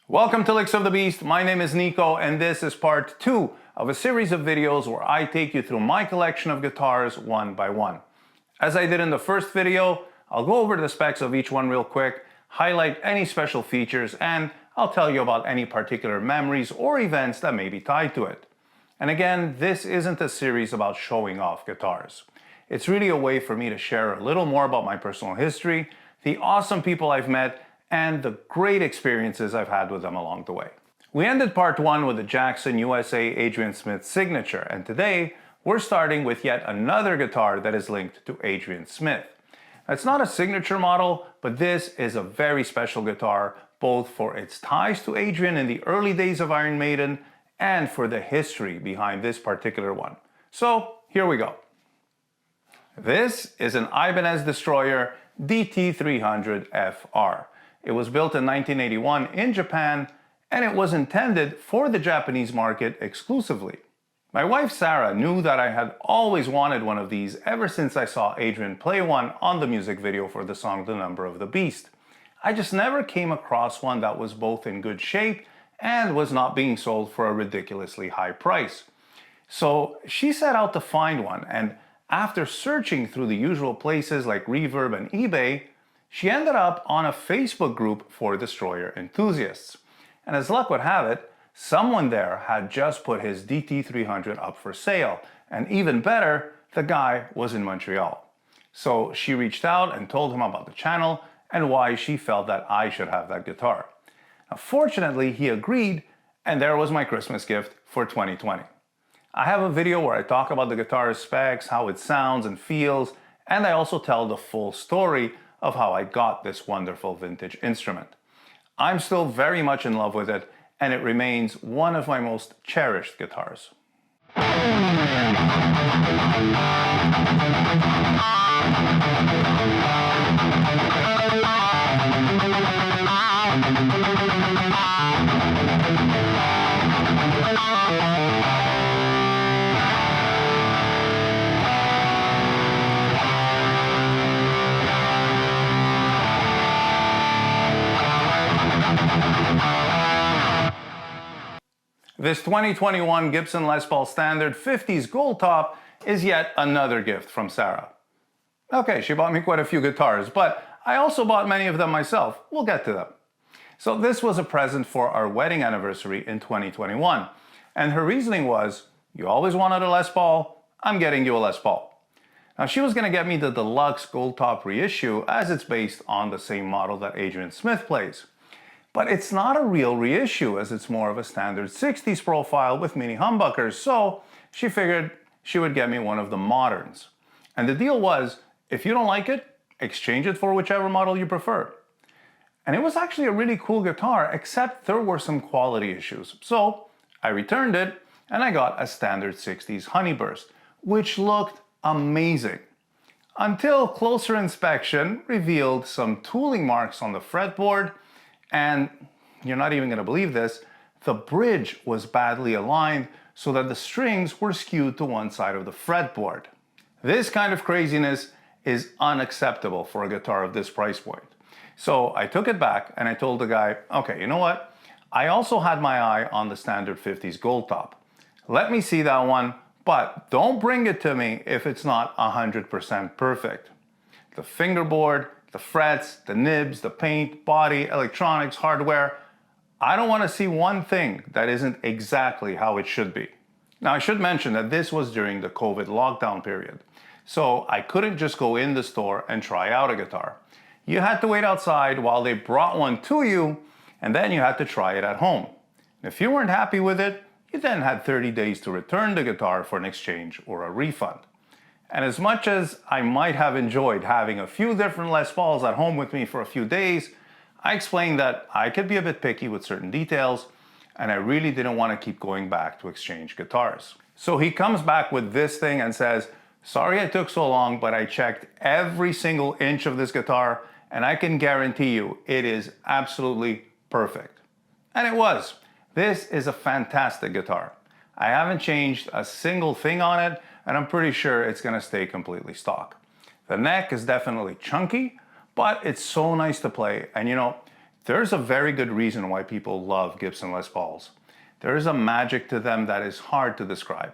Welcome to Licks of the Beast. My name is Nico and this is part 2 of a series of videos where I take you through my collection of guitars one by one. As I did in the first video, I'll go over the specs of each one real quick, highlight any special features, and I'll tell you about any particular memories or events that may be tied to it. And again, this isn't a series about showing off guitars. It's really a way for me to share a little more about my personal history, the awesome people I've met, and the great experiences I've had with them along the way. We ended part 1 with the Jackson USA Adrian Smith signature, and today we're starting with yet another guitar that is linked to Adrian Smith. It's not a signature model, but this is a very special guitar, both for its ties to Adrian in the early days of Iron Maiden and for the history behind this particular one. So here we go. This is an Ibanez Destroyer DT300FR. It was built in 1981 in Japan, and it was intended for the Japanese market exclusively. My wife Sarah knew that I had always wanted one of these ever since I saw Adrian play one on the music video for the song The Number of the Beast. I just never came across one that was both in good shape and was not being sold for a ridiculously high price. So she set out to find one, and after searching through the usual places like Reverb and eBay, she ended up on a Facebook group for Destroyer enthusiasts. And as luck would have it, someone there had just put his DT300 up for sale. And even better, the guy was in Montreal. So she reached out and told him about the channel and why she felt that I should have that guitar. Now, fortunately, he agreed, and there was my Christmas gift for 2020. I have a video where I talk about the guitar's specs, how it sounds and feels, and I also tell the full story of how I got this wonderful vintage instrument. I'm still very much in love with it, and it remains one of my most cherished guitars. This 2021 Gibson Les Paul Standard 50s Gold Top is yet another gift from Sarah. Okay, she bought me quite a few guitars, but I also bought many of them myself. We'll get to them. So this was a present for our wedding anniversary in 2021, and her reasoning was, you always wanted a Les Paul, I'm getting you a Les Paul. Now she was going to get me the Deluxe Gold Top reissue as it's based on the same model that Adrian Smith plays. But it's not a real reissue, as it's more of a standard 60s profile with mini humbuckers, so she figured she would get me one of the moderns. And the deal was, if you don't like it, exchange it for whichever model you prefer. And it was actually a really cool guitar, except there were some quality issues. So I returned it, and I got a standard 60s Honeyburst, which looked amazing. Until closer inspection revealed some tooling marks on the fretboard. And you're not even going to believe this, the bridge was badly aligned so that the strings were skewed to one side of the fretboard. This kind of craziness is unacceptable for a guitar of this price point. So I took it back and I told the guy, okay, you know what? I also had my eye on the standard 50s Gold Top. Let me see that one, but don't bring it to me if it's not 100% perfect. The fingerboard, the frets, the nibs, the paint, body, electronics, hardware. I don't want to see one thing that isn't exactly how it should be. Now I should mention that this was during the COVID lockdown period, so I couldn't just go in the store and try out a guitar. You had to wait outside while they brought one to you, and then you had to try it at home. If you weren't happy with it, you then had 30 days to return the guitar for an exchange or a refund. And as much as I might have enjoyed having a few different Les Pauls at home with me for a few days, I explained that I could be a bit picky with certain details, and I really didn't want to keep going back to exchange guitars. So he comes back with this thing and says, sorry it took so long, but I checked every single inch of this guitar, and I can guarantee you it is absolutely perfect. And it was. This is a fantastic guitar. I haven't changed a single thing on it, and I'm pretty sure it's going to stay completely stock. The neck is definitely chunky, but it's so nice to play, and you know, There's a very good reason why people love Gibson Les Pauls. There is a magic to them that is hard to describe.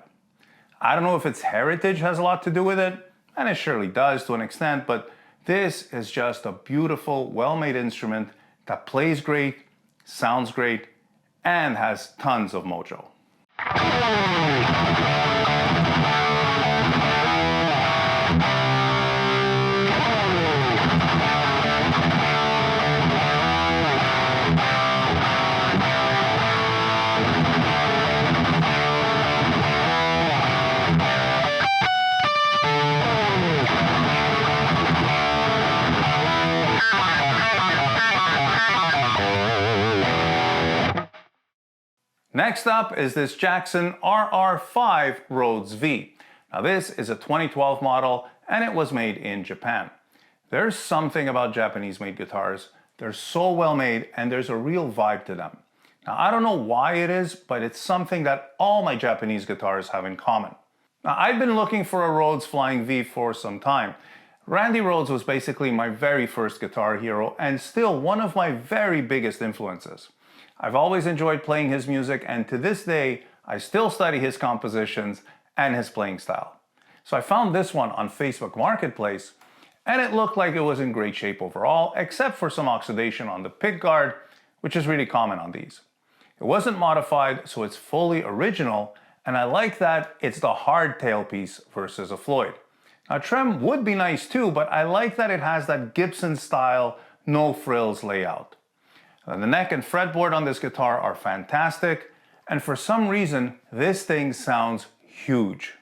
I don't know if its heritage has a lot to do with it, and it surely does to an extent, but this is just a beautiful, well-made instrument that plays great, sounds great, and has tons of mojo. Next up is this Jackson RR5 Rhoads V. Now this is a 2012 model and it was made in Japan. There's something about Japanese made guitars. They're so well made and there's a real vibe to them. Now I don't know why it is, but it's something that all my Japanese guitars have in common. Now I've been looking for a Rhoads Flying V for some time. Randy Rhoads was basically my very first guitar hero and still one of my very biggest influences. I've always enjoyed playing his music, and to this day, I still study his compositions and his playing style. So I found this one on Facebook Marketplace, and it looked like it was in great shape overall, except for some oxidation on the pick guard, which is really common on these. It wasn't modified, so it's fully original, and I like that it's the hard tailpiece versus a Floyd. Now trem would be nice too, but I like that it has that Gibson style, no frills layout. The neck and fretboard on this guitar are fantastic, and for some reason, this thing sounds huge.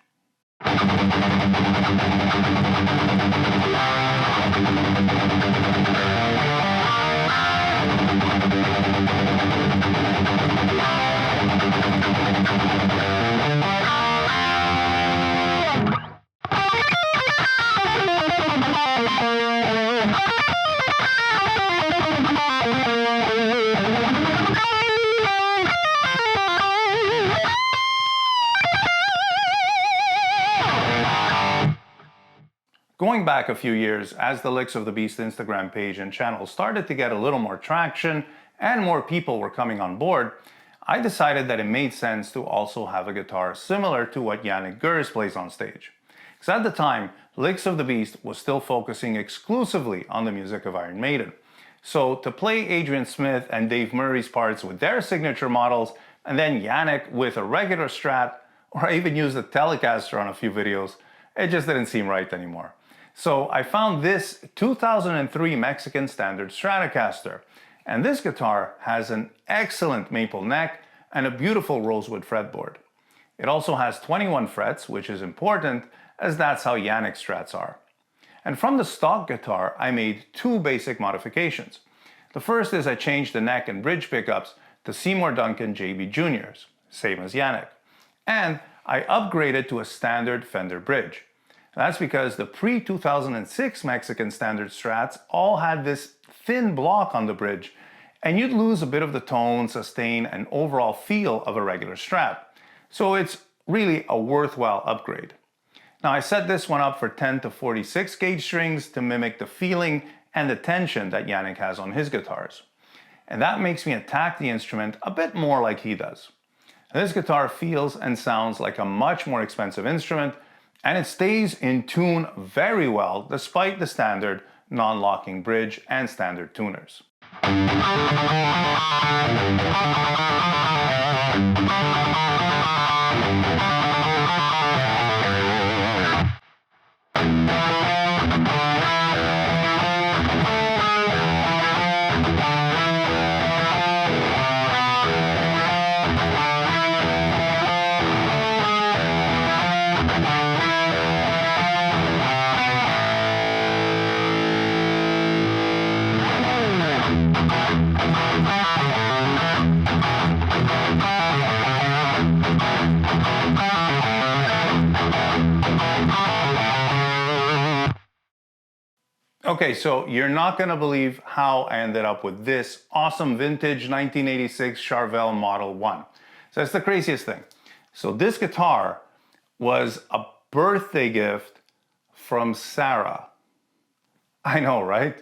Going back a few years, as the Licks of the Beast Instagram page and channel started to get a little more traction and more people were coming on board, I decided that it made sense to also have a guitar similar to what Janick Gers plays on stage. Because at the time, Licks of the Beast was still focusing exclusively on the music of Iron Maiden. So to play Adrian Smith and Dave Murray's parts with their signature models, and then Janick with a regular Strat, or I even used a Telecaster on a few videos, it just didn't seem right anymore. So I found this 2003 Mexican standard Stratocaster, and this guitar has an excellent maple neck and a beautiful rosewood fretboard. It also has 21 frets, which is important as that's how Janick Strats are. And from the stock guitar, I made two basic modifications. The first is I changed the neck and bridge pickups to Seymour Duncan JB Jr.'s, same as Janick. And I upgraded to a standard Fender bridge. That's because the pre-2006 Mexican standard Strats all had this thin block on the bridge, and you'd lose a bit of the tone, sustain, and overall feel of a regular Strat. So it's really a worthwhile upgrade. Now I set this one up for 10 to 46 gauge strings to mimic the feeling and the tension that Janick has on his guitars. And that makes me attack the instrument a bit more like he does. This guitar feels and sounds like a much more expensive instrument, and it stays in tune very well despite the standard non-locking bridge and standard tuners. Okay, so you're not gonna believe how I ended up with this awesome vintage 1986 Charvel Model 1. So that's the craziest thing. So this guitar was a birthday gift from Sarah. I know, right?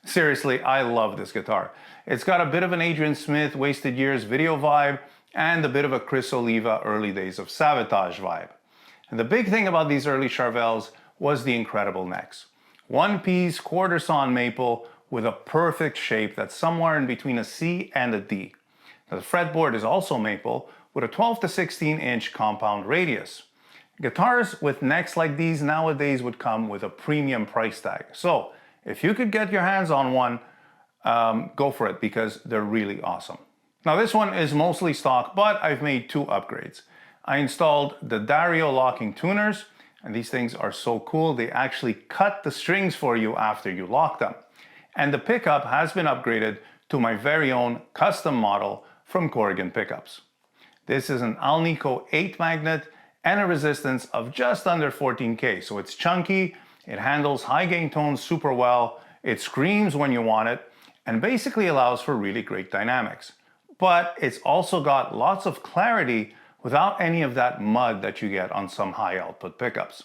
Seriously, I love this guitar. It's got a bit of an Adrian Smith Wasted Years video vibe and a bit of a Chris Oliva early days of Savatage vibe. And the big thing about these early Charvels was the incredible necks. One piece quarter sawn maple with a perfect shape that's somewhere in between a C and a D. Now, the fretboard is also maple with a 12 to 16 inch compound radius. Guitars with necks like these nowadays would come with a premium price tag. So if you could get your hands on one, go for it because they're really awesome. Now this one is mostly stock, but I've made two upgrades. I installed the Dario locking tuners, and these things are so cool. They actually cut the strings for you after you lock them. And the pickup has been upgraded to my very own custom model from Corrigan Pickups. This is an Alnico 8 magnet and a resistance of just under 14K. So it's chunky, it handles high gain tones super well, it screams when you want it, and basically allows for really great dynamics. But it's also got lots of clarity without any of that mud that you get on some high output pickups.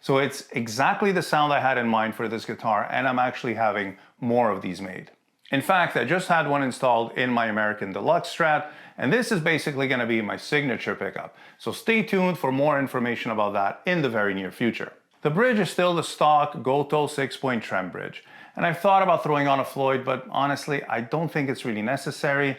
So it's exactly the sound I had in mind for this guitar, and I'm actually having more of these made. In fact, I just had one installed in my American Deluxe Strat, and this is basically going to be my signature pickup. So stay tuned for more information about that in the very near future. The bridge is still the stock Goto 6-point trem bridge, and I've thought about throwing on a Floyd, but honestly, I don't think it's really necessary,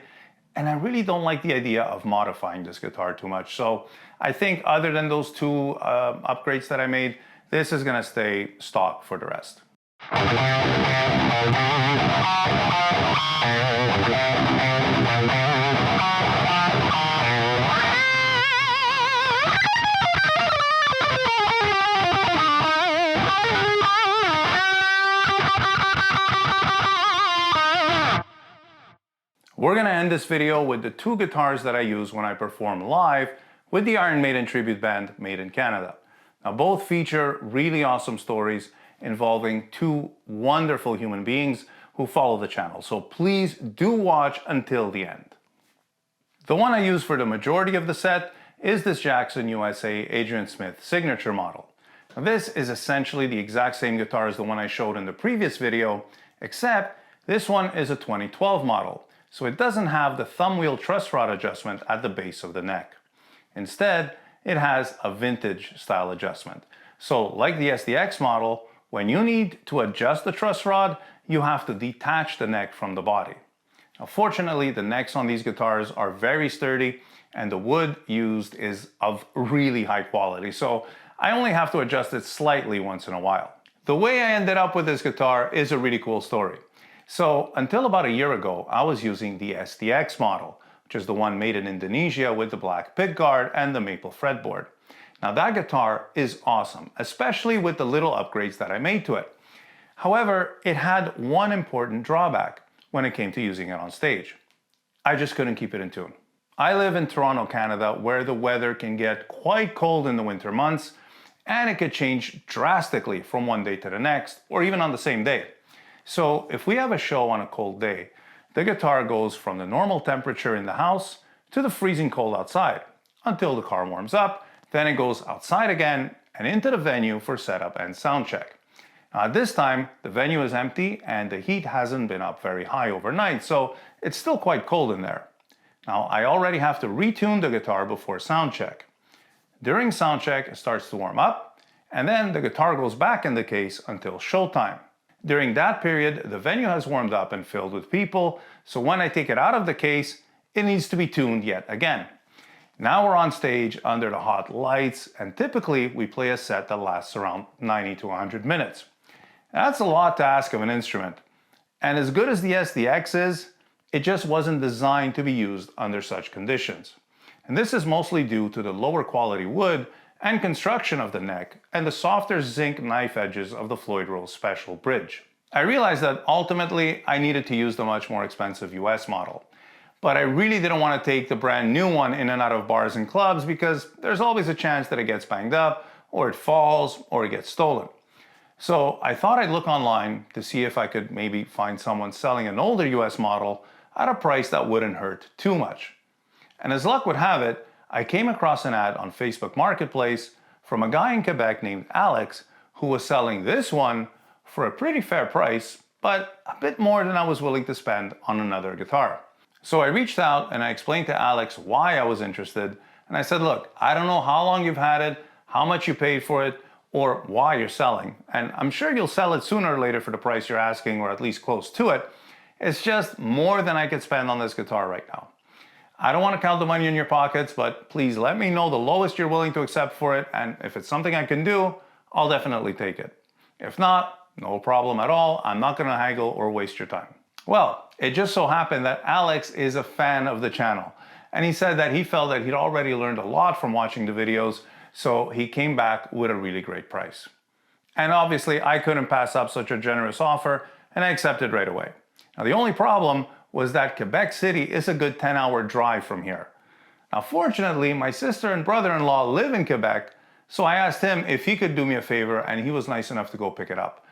and I really don't like the idea of modifying this guitar too much. So I think other than those two upgrades that I made, this is going to stay stock for the rest. We're going to end this video with the two guitars that I use when I perform live with the Iron Maiden tribute band made in Canada. Now both feature really awesome stories involving two wonderful human beings who follow the channel, so please do watch until the end. The one I use for the majority of the set is this Jackson USA Adrian Smith signature model. Now this is essentially the exact same guitar as the one I showed in the previous video, except this one is a 2012 model, so it doesn't have the thumb wheel truss rod adjustment at the base of the neck. Instead, it has a vintage style adjustment. So like the SDX model, when you need to adjust the truss rod, you have to detach the neck from the body. Now, fortunately, the necks on these guitars are very sturdy and the wood used is of really high quality, so I only have to adjust it slightly once in a while. The way I ended up with this guitar is a really cool story. So until about a year ago, I was using the SDX model, which is the one made in Indonesia with the black pickguard and the maple fretboard. Now that guitar is awesome, especially with the little upgrades that I made to it. However, it had one important drawback when it came to using it on stage. I just couldn't keep it in tune. I live in Toronto, Canada, where the weather can get quite cold in the winter months, and it could change drastically from one day to the next, or even on the same day. So if we have a show on a cold day, the guitar goes from the normal temperature in the house to the freezing cold outside until the car warms up. Then it goes outside again and into the venue for setup and sound check. Now at this time, the venue is empty and the heat hasn't been up very high overnight, so it's still quite cold in there. Now I already have to retune the guitar before sound check. During sound check, it starts to warm up, and then the guitar goes back in the case until showtime. During that period, the venue has warmed up and filled with people, so when I take it out of the case, it needs to be tuned yet again. Now we're on stage under the hot lights, and typically we play a set that lasts around 90 to 100 minutes. That's a lot to ask of an instrument. And as good as the SDX is, it just wasn't designed to be used under such conditions. And this is mostly due to the lower quality wood and construction of the neck and the softer zinc knife edges of the Floyd Rose Special bridge. I realized that ultimately I needed to use the much more expensive US model. But I really didn't want to take the brand new one in and out of bars and clubs because there's always a chance that it gets banged up, or it falls, or it gets stolen. So I thought I'd look online to see if I could maybe find someone selling an older US model at a price that wouldn't hurt too much. And as luck would have it, I came across an ad on Facebook Marketplace from a guy in Quebec named Alex who was selling this one for a pretty fair price but a bit more than I was willing to spend on another guitar. So I reached out and I explained to Alex why I was interested, and I said, look, I don't know how long you've had it, how much you paid for it, or why you're selling, and I'm sure you'll sell it sooner or later for the price you're asking, or at least close to it. It's just more than I could spend on this guitar right now. I don't want to count the money in your pockets, but please let me know the lowest you're willing to accept for it, and if it's something I can do, I'll definitely take it. If not, no problem at all. I'm not going to haggle or waste your time. Well, it just so happened that Alex is a fan of the channel, and he said that he felt that he'd already learned a lot from watching the videos, so he came back with a really great price. And obviously, I couldn't pass up such a generous offer, and I accepted right away. Now, the only problem was that Quebec City is a good 10-hour drive from here. Now, fortunately, my sister and brother-in-law live in Quebec, so I asked him if he could do me a favor, and he was nice enough to go pick it up,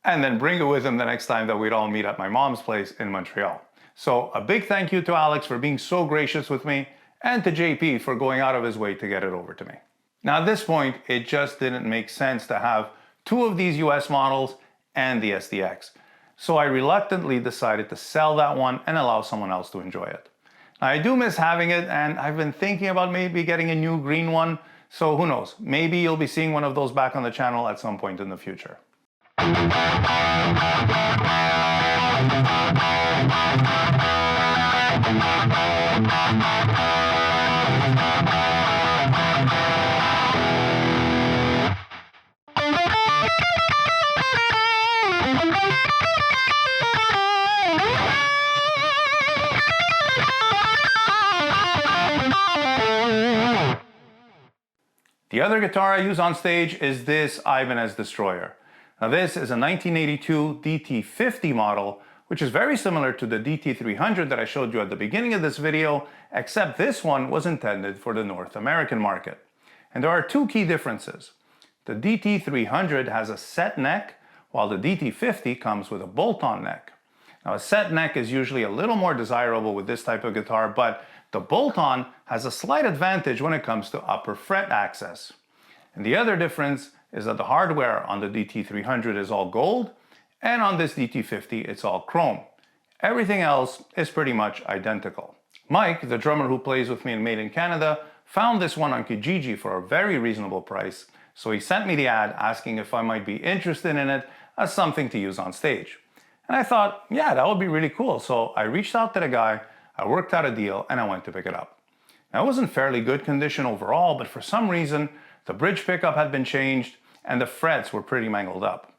and then bring it with him the next time that we'd all meet at my mom's place in Montreal. So a big thank you to Alex for being so gracious with me, and to JP for going out of his way to get it over to me. Now, at this point, it just didn't make sense to have two of these US models and the SDX. So I reluctantly decided to sell that one and allow someone else to enjoy it. Now, I do miss having it, and I've been thinking about maybe getting a new green one, so who knows, maybe you'll be seeing one of those back on the channel at some point in the future. The other guitar I use on stage is this Ibanez Destroyer. Now, this is a 1982 DT50 model, which is very similar to the DT300 that I showed you at the beginning of this video, except this one was intended for the North American market. And there are two key differences. The DT300 has a set neck, while the DT50 comes with a bolt-on neck. Now, a set neck is usually a little more desirable with this type of guitar, but the bolt-on has a slight advantage when it comes to upper fret access. And the other difference is that the hardware on the DT300 is all gold, and on this DT50 it's all chrome. Everything else is pretty much identical. Mike, the drummer who plays with me in Made in Canada, found this one on Kijiji for a very reasonable price, so he sent me the ad asking if I might be interested in it as something to use on stage. And I thought, yeah, that would be really cool, so I reached out to the guy, I worked out a deal, and I went to pick it up. Now, it was in fairly good condition overall, but for some reason, the bridge pickup had been changed and the frets were pretty mangled up.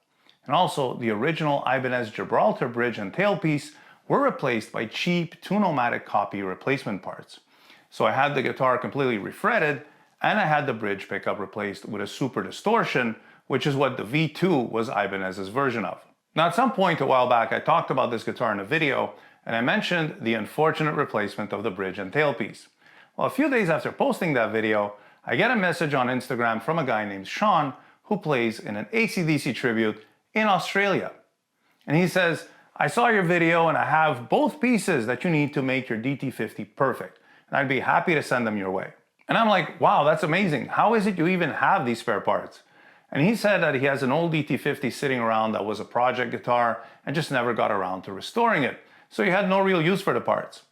And also, the original Ibanez Gibraltar bridge and tailpiece were replaced by cheap Tune-O-Matic copy replacement parts. So I had the guitar completely refretted, and I had the bridge pickup replaced with a super distortion, which is what the V2 was Ibanez's version of. Now, at some point a while back, I talked about this guitar in a video, and I mentioned the unfortunate replacement of the bridge and tailpiece. Well, a few days after posting that video, I get a message on Instagram from a guy named Sean who plays in an AC/DC tribute in Australia. And he says, I saw your video and I have both pieces that you need to make your DT50 perfect, and I'd be happy to send them your way. And I'm like, wow, that's amazing. How is it you even have these spare parts? And he said that he has an old DT50 sitting around that was a project guitar and just never got around to restoring it, so he had no real use for the parts.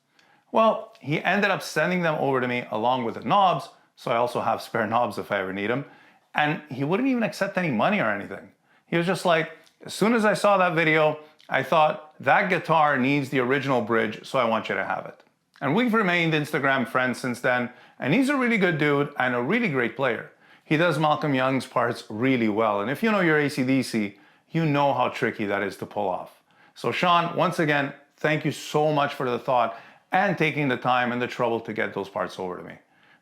Well, he ended up sending them over to me along with the knobs, so I also have spare knobs if I ever need them, and he wouldn't even accept any money or anything. He was just like, as soon as I saw that video, I thought, that guitar needs the original bridge, so I want you to have it. And we've remained Instagram friends since then, and he's a really good dude and a really great player. He does Malcolm Young's parts really well, and if you know your AC/DC, you know how tricky that is to pull off. So Sean, once again, thank you so much for the thought and taking the time and the trouble to get those parts over to me.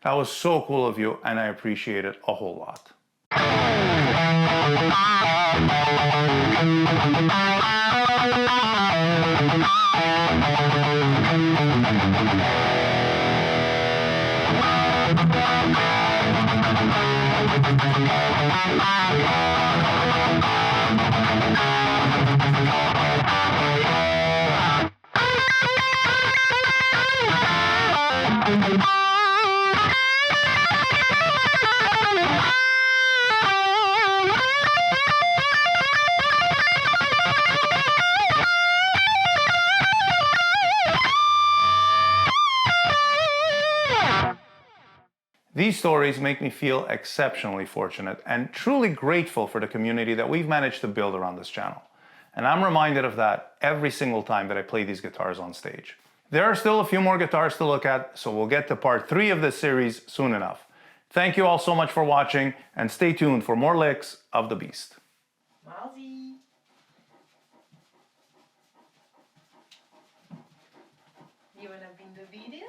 That was so cool of you, and I appreciate it a whole lot. These stories make me feel exceptionally fortunate and truly grateful for the community that we've managed to build around this channel. And I'm reminded of that every single time that I play these guitars on stage. There are still a few more guitars to look at, so we'll get to part 3 of this series soon enough. Thank you all so much for watching, and stay tuned for more licks of the beast. Malzy. You wanna be in the video?